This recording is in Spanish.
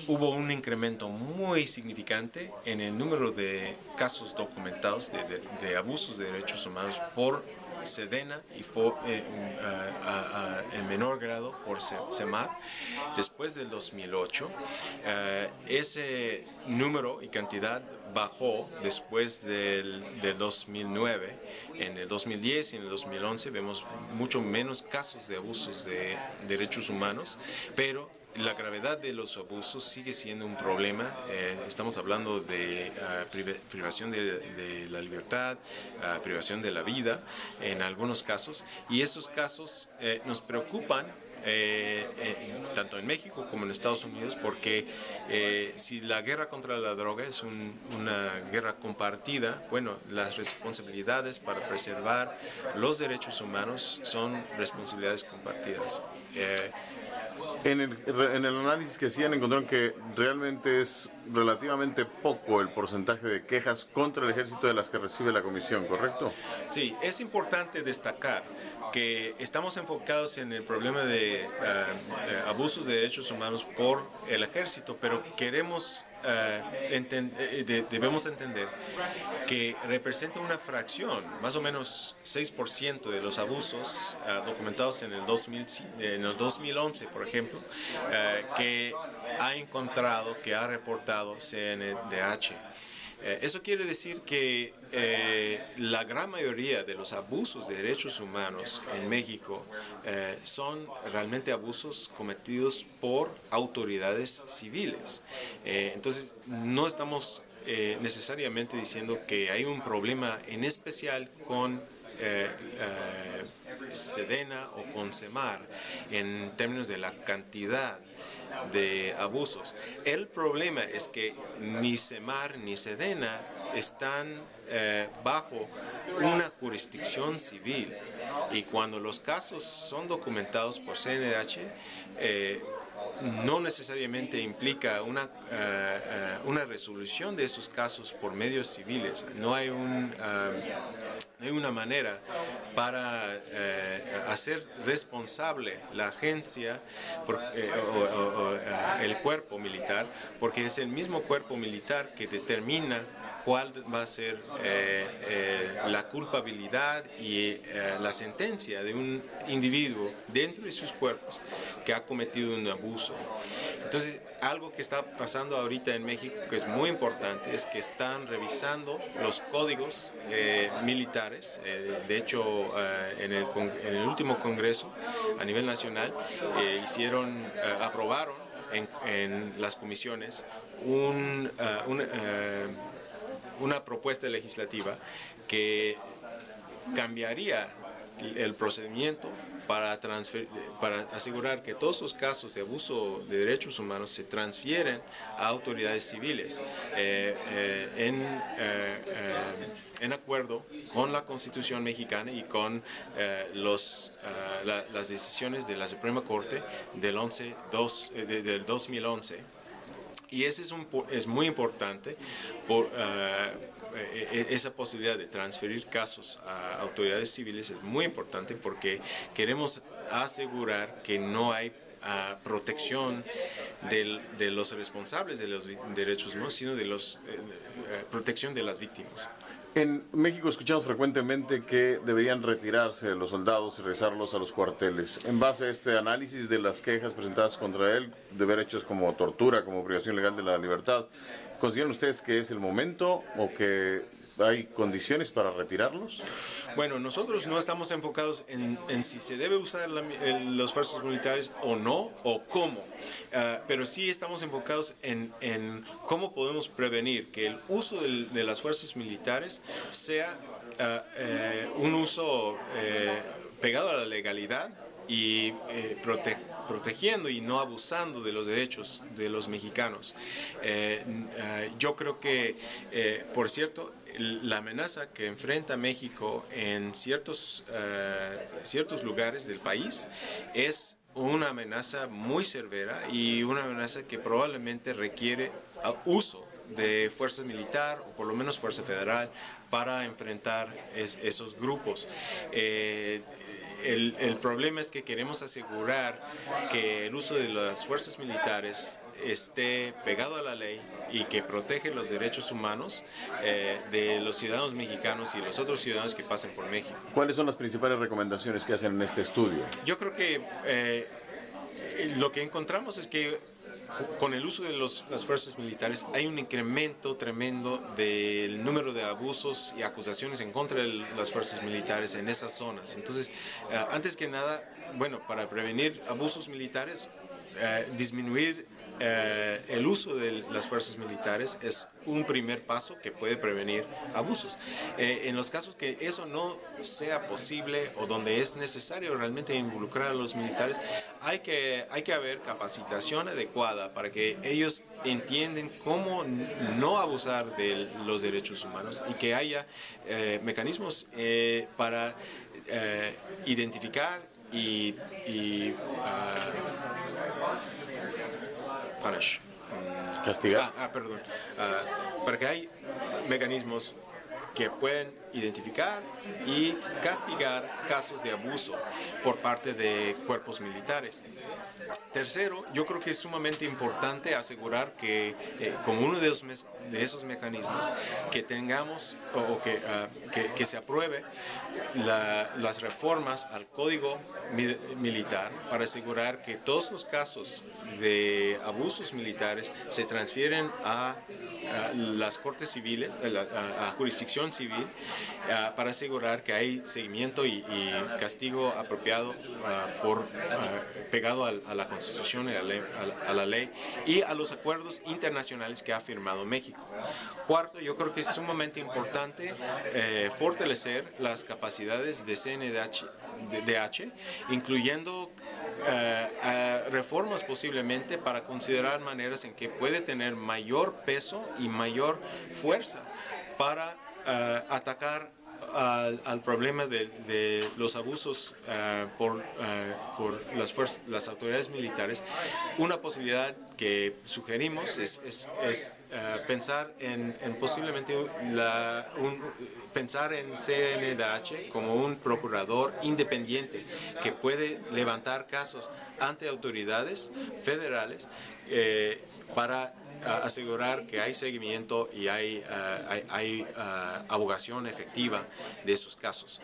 Hubo un incremento muy significante en el número de casos documentados de abusos de derechos humanos por Sedena y en menor grado por CEMAR después del 2008. Ese número y cantidad bajó después del 2009. En el 2010 y en el 2011 vemos mucho menos casos de abusos de derechos humanos, pero la gravedad de los abusos sigue siendo un problema. Estamos hablando de privación de la libertad, privación de la vida en algunos casos, y estos casos nos preocupan tanto en México como en Estados Unidos, porque si la guerra contra la droga es una guerra compartida, bueno, las responsabilidades para preservar los derechos humanos son responsabilidades compartidas. En el análisis que hacían encontraron que realmente es relativamente poco el porcentaje de quejas contra el ejército de las que recibe la comisión, ¿correcto? Sí, es importante destacar que estamos enfocados en el problema de abusos de derechos humanos por el ejército, pero debemos entender que representa una fracción, más o menos 6% de los abusos documentados en el 2011, por ejemplo, que ha reportado CNDH. Eso quiere decir que la gran mayoría de los abusos de derechos humanos en México son realmente abusos cometidos por autoridades civiles. Entonces, no estamos necesariamente diciendo que hay un problema en especial con Sedena o con CEMAR en términos de la cantidad de abusos. El problema es que ni CEMAR ni Sedena están bajo una jurisdicción civil, y cuando los casos son documentados por CNDH, no necesariamente implica una resolución de esos casos por medios civiles. No hay una manera para hacer responsable la agencia o el cuerpo militar, porque es el mismo cuerpo militar que determina cuál va a ser la culpabilidad y la sentencia de un individuo dentro de sus cuerpos que ha cometido un abuso. Entonces, algo que está pasando ahorita en México que es muy importante es que están revisando los códigos militares. De hecho, en el último congreso a nivel nacional aprobaron en las comisiones una propuesta legislativa que cambiaría el procedimiento para asegurar que todos los casos de abuso de derechos humanos se transfieren a autoridades civiles en acuerdo con la Constitución mexicana y con las decisiones de la Suprema Corte del 2011. Y ese es muy importante esa posibilidad de transferir casos a autoridades civiles es muy importante, porque queremos asegurar que no hay protección de los responsables de los derechos humanos, sino de protección de las víctimas. En México escuchamos frecuentemente que deberían retirarse los soldados y regresarlos a los cuarteles. En base a este análisis de las quejas presentadas contra él, de ver hechos como tortura, como privación ilegal de la libertad, ¿consideran ustedes que es el momento o que hay condiciones para retirarlos? Bueno, nosotros no estamos enfocados en si se debe usar las fuerzas militares o no, o cómo, pero sí estamos enfocados en cómo podemos prevenir que el uso de las fuerzas militares sea un uso pegado a la legalidad y protegiendo y no abusando de los derechos de los mexicanos. Yo creo que, por cierto, la amenaza que enfrenta México en ciertos lugares del país es una amenaza muy severa y una amenaza que probablemente requiere uso de fuerza militar o por lo menos fuerza federal para enfrentar esos grupos. el problema es que queremos asegurar que el uso de las fuerzas militares esté pegado a la ley y que protege los derechos humanos de los ciudadanos mexicanos y los otros ciudadanos que pasen por México. ¿Cuáles son las principales recomendaciones que hacen en este estudio? Yo creo que lo que encontramos es que con el uso de las fuerzas militares hay un incremento tremendo del número de abusos y acusaciones en contra de las fuerzas militares en esas zonas. Entonces, antes que nada, bueno, para prevenir abusos militares, disminuir el uso de las fuerzas militares es un primer paso que puede prevenir abusos. En los casos que eso no sea posible o donde es necesario realmente involucrar a los militares, hay que haber capacitación adecuada para que ellos entiendan cómo no abusar de los derechos humanos y que haya mecanismos para identificar y punish. ¿Castigar? Perdón. Para que hay mecanismos que pueden identificar y castigar casos de abuso por parte de cuerpos militares. Tercero, yo creo que es sumamente importante asegurar que, como uno de esos mecanismos, que tengamos o que se apruebe las reformas al Código Militar para asegurar que todos los casos de abusos militares se transfieren a las cortes civiles, a jurisdicción civil, para asegurar que hay seguimiento y castigo apropiado pegado a la Constitución y a la ley y a los acuerdos internacionales que ha firmado México. Cuarto, yo creo que es sumamente importante fortalecer las capacidades de CNDH, incluyendo reformas posiblemente para considerar maneras en que puede tener mayor peso y mayor fuerza para atacar al problema de los abusos por las autoridades militares. Una posibilidad que sugerimos es pensar en posiblemente pensar en CNDH como un procurador independiente que puede levantar casos ante autoridades federales para asegurar que hay seguimiento y hay abogación efectiva de esos casos.